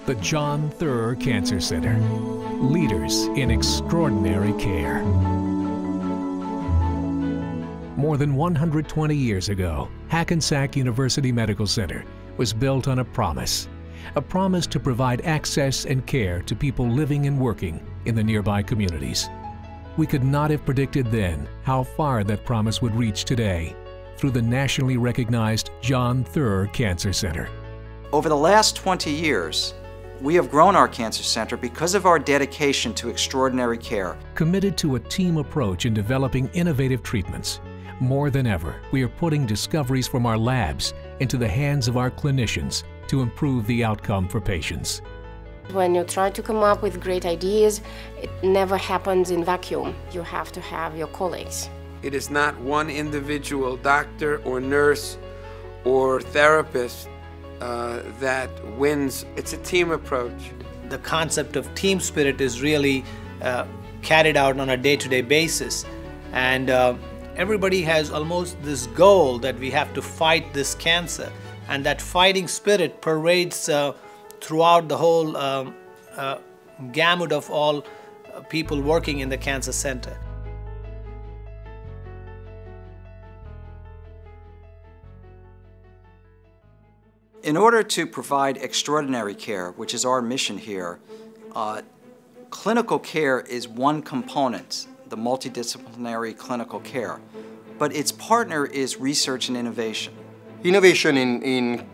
The John Theurer Cancer Center, leaders in extraordinary care. More than 120 years ago, Hackensack University Medical Center was built on a promise to provide access and care to people living and working in the nearby communities. We could not have predicted then how far that promise would reach today through the nationally recognized John Theurer Cancer Center. Over the last 20 years, we have grown our cancer center because of our dedication to extraordinary care. Committed to a team approach in developing innovative treatments, more than ever, we are putting discoveries from our labs into the hands of our clinicians to improve the outcome for patients. When you try to come up with great ideas, it never happens in vacuum. You have to have your colleagues. It is not one individual doctor or nurse or therapist that wins. It's a team approach. The concept of team spirit is really carried out on a day-to-day basis, and everybody has almost this goal that we have to fight this cancer, and that fighting spirit parades throughout the whole gamut of all people working in the cancer center. In order to provide extraordinary care, which is our mission here, clinical care is one component, the multidisciplinary clinical care, but its partner is research and innovation. Innovation in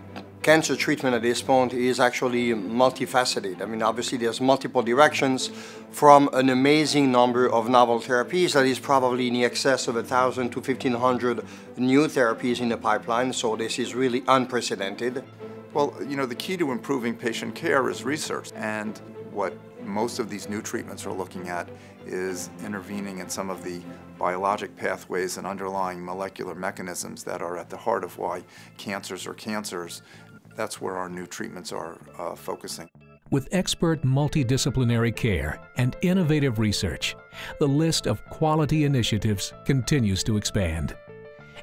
cancer treatment at this point is actually multifaceted. I mean, obviously there's multiple directions from an amazing number of novel therapies that is probably in the excess of 1,000 to 1,500 new therapies in the pipeline, so this is really unprecedented. Well, you know, the key to improving patient care is research, and what most of these new treatments are looking at is intervening in some of the biologic pathways and underlying molecular mechanisms that are at the heart of why cancers are cancers. That's where our new treatments are focusing. With expert multidisciplinary care and innovative research, the list of quality initiatives continues to expand.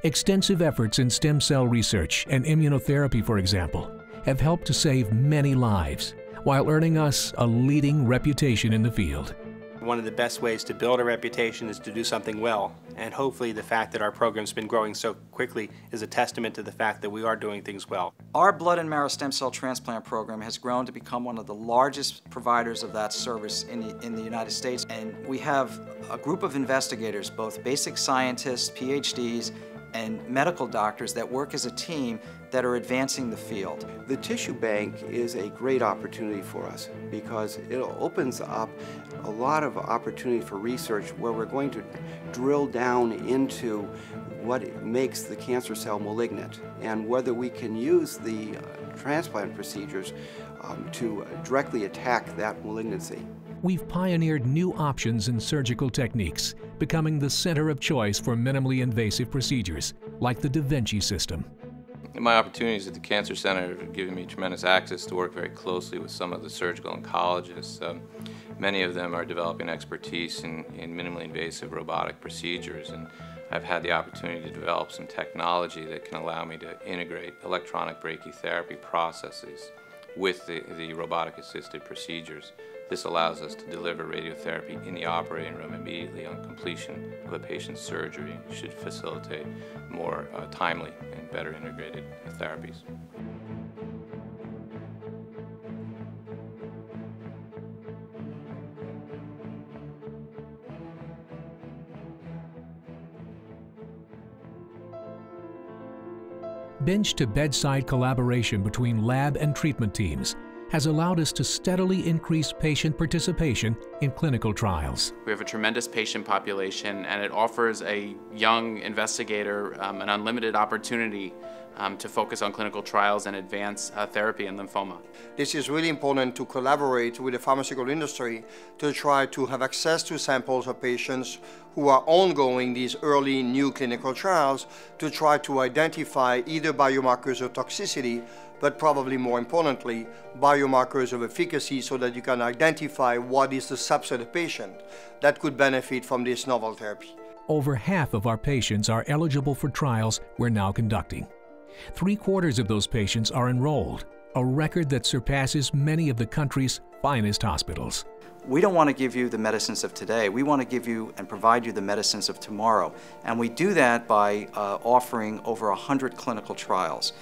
Extensive efforts in stem cell research and immunotherapy, for example, have helped to save many lives while earning us a leading reputation in the field. One of the best ways to build a reputation is to do something well, and hopefully the fact that our program's been growing so quickly is a testament to the fact that we are doing things well. Our blood and marrow stem cell transplant program has grown to become one of the largest providers of that service in the United States, and we have a group of investigators, both basic scientists, PhDs, and medical doctors that work as a team that are advancing the field. The tissue bank is a great opportunity for us because it opens up a lot of opportunity for research where we're going to drill down into what makes the cancer cell malignant and whether we can use the transplant procedures to directly attack that malignancy. We've pioneered new options in surgical techniques, becoming the center of choice for minimally invasive procedures, like the Da Vinci system. My opportunities at the Cancer Center have given me tremendous access to work very closely with some of the surgical oncologists. Many of them are developing expertise in minimally invasive robotic procedures, and I've had the opportunity to develop some technology that can allow me to integrate electronic brachytherapy processes with the robotic-assisted procedures. This allows us to deliver radiotherapy in the operating room immediately on completion of a patient's surgery. It should facilitate more timely and better integrated therapies. Bench-to-bedside collaboration between lab and treatment teams has allowed us to steadily increase patient participation in clinical trials. We have a tremendous patient population, and it offers a young investigator an unlimited opportunity to focus on clinical trials and advance therapy in lymphoma. This is really important to collaborate with the pharmaceutical industry to try to have access to samples of patients who are ongoing these early new clinical trials to try to identify either biomarkers of toxicity, but probably more importantly, biomarkers of efficacy so that you can identify what is the subset of patient that could benefit from this novel therapy. Over half of our patients are eligible for trials we're now conducting. 3/4 of those patients are enrolled, a record that surpasses many of the country's finest hospitals. We don't want to give you the medicines of today. We want to give you and provide you the medicines of tomorrow. And we do that by offering over 100 clinical trials.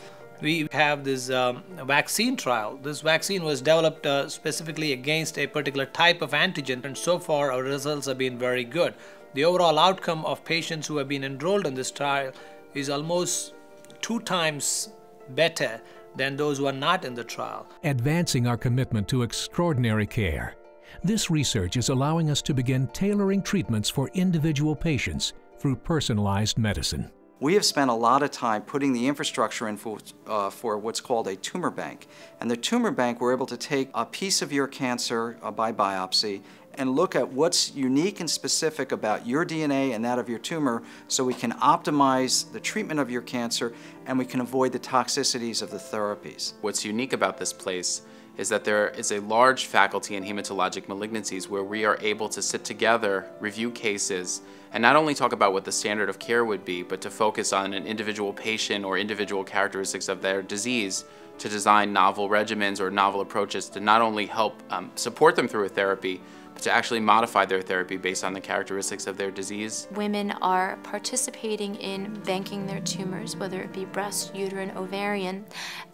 We have this vaccine trial. This vaccine was developed specifically against a particular type of antigen, and so far our results have been very good. The overall outcome of patients who have been enrolled in this trial is almost 2 times better than those who are not in the trial. Advancing our commitment to extraordinary care. This research is allowing us to begin tailoring treatments for individual patients through personalized medicine. We have spent a lot of time putting the infrastructure in for what's called a tumor bank. And the tumor bank, we're able to take a piece of your cancer by biopsy and look at what's unique and specific about your DNA and that of your tumor, so we can optimize the treatment of your cancer and we can avoid the toxicities of the therapies. What's unique about this place is that there is a large faculty in hematologic malignancies where we are able to sit together, review cases, and not only talk about what the standard of care would be, but to focus on an individual patient or individual characteristics of their disease to design novel regimens or novel approaches to not only help support them through a therapy, but to actually modify their therapy based on the characteristics of their disease. Women are participating in banking their tumors, whether it be breast, uterine, ovarian,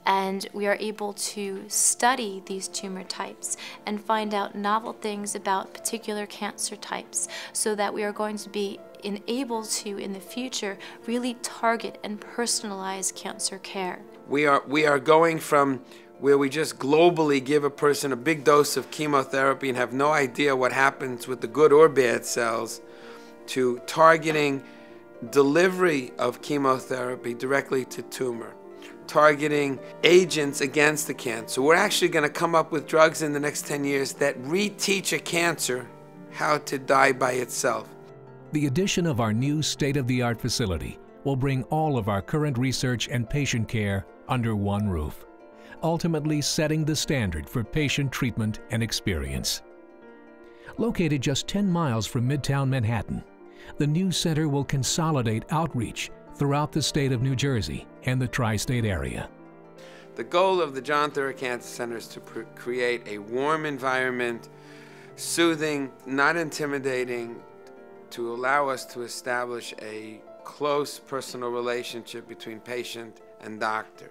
and we are able to study these tumor types and find out novel things about particular cancer types, so that we are going to be able to, in the future, really target and personalize cancer care. We are going from where we just globally give a person a big dose of chemotherapy and have no idea what happens with the good or bad cells, to targeting delivery of chemotherapy directly to tumor, targeting agents against the cancer. We're actually going to come up with drugs in the next 10 years that reteach a cancer how to die by itself. The addition of our new state-of-the-art facility will bring all of our current research and patient care under one roof, ultimately setting the standard for patient treatment and experience. Located just 10 miles from Midtown Manhattan, the new center will consolidate outreach throughout the state of New Jersey and the tri-state area. The goal of the John Theurer Cancer Center is to create a warm environment, soothing, not intimidating, to allow us to establish a close personal relationship between patient and doctor.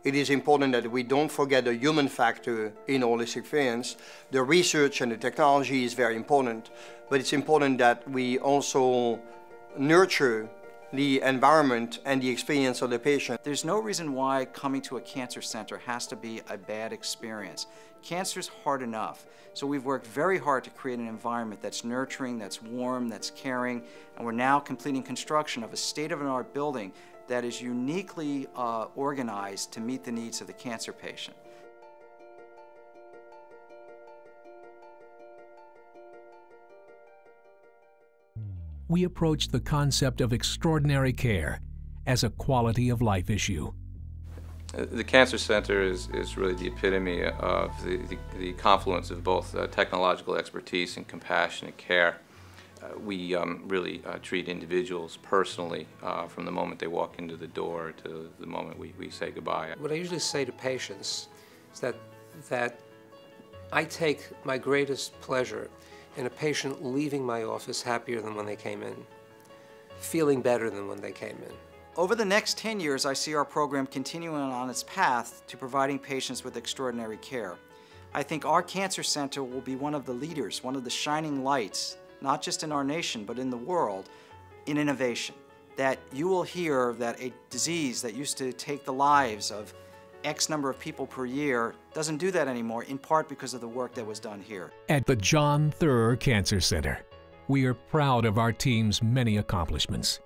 It is important that we don't forget the human factor in all this experience. The research and the technology is very important, but it's important that we also nurture the environment and the experience of the patient. There's no reason why coming to a cancer center has to be a bad experience. Cancer's hard enough, so we've worked very hard to create an environment that's nurturing, that's warm, that's caring, and we're now completing construction of a state-of-the-art building that is uniquely organized to meet the needs of the cancer patient. We approach the concept of extraordinary care as a quality of life issue. The Cancer Center is really the epitome of the confluence of both technological expertise and compassionate care. We really treat individuals personally from the moment they walk into the door to the moment we say goodbye. What I usually say to patients is that I take my greatest pleasure in a patient leaving my office happier than when they came in, feeling better than when they came in. Over the next 10 years, I see our program continuing on its path to providing patients with extraordinary care. I think our cancer center will be one of the leaders, one of the shining lights, not just in our nation, but in the world, in innovation. That you will hear that a disease that used to take the lives of X number of people per year doesn't do that anymore, in part because of the work that was done here. At the John Theurer Cancer Center, we are proud of our team's many accomplishments.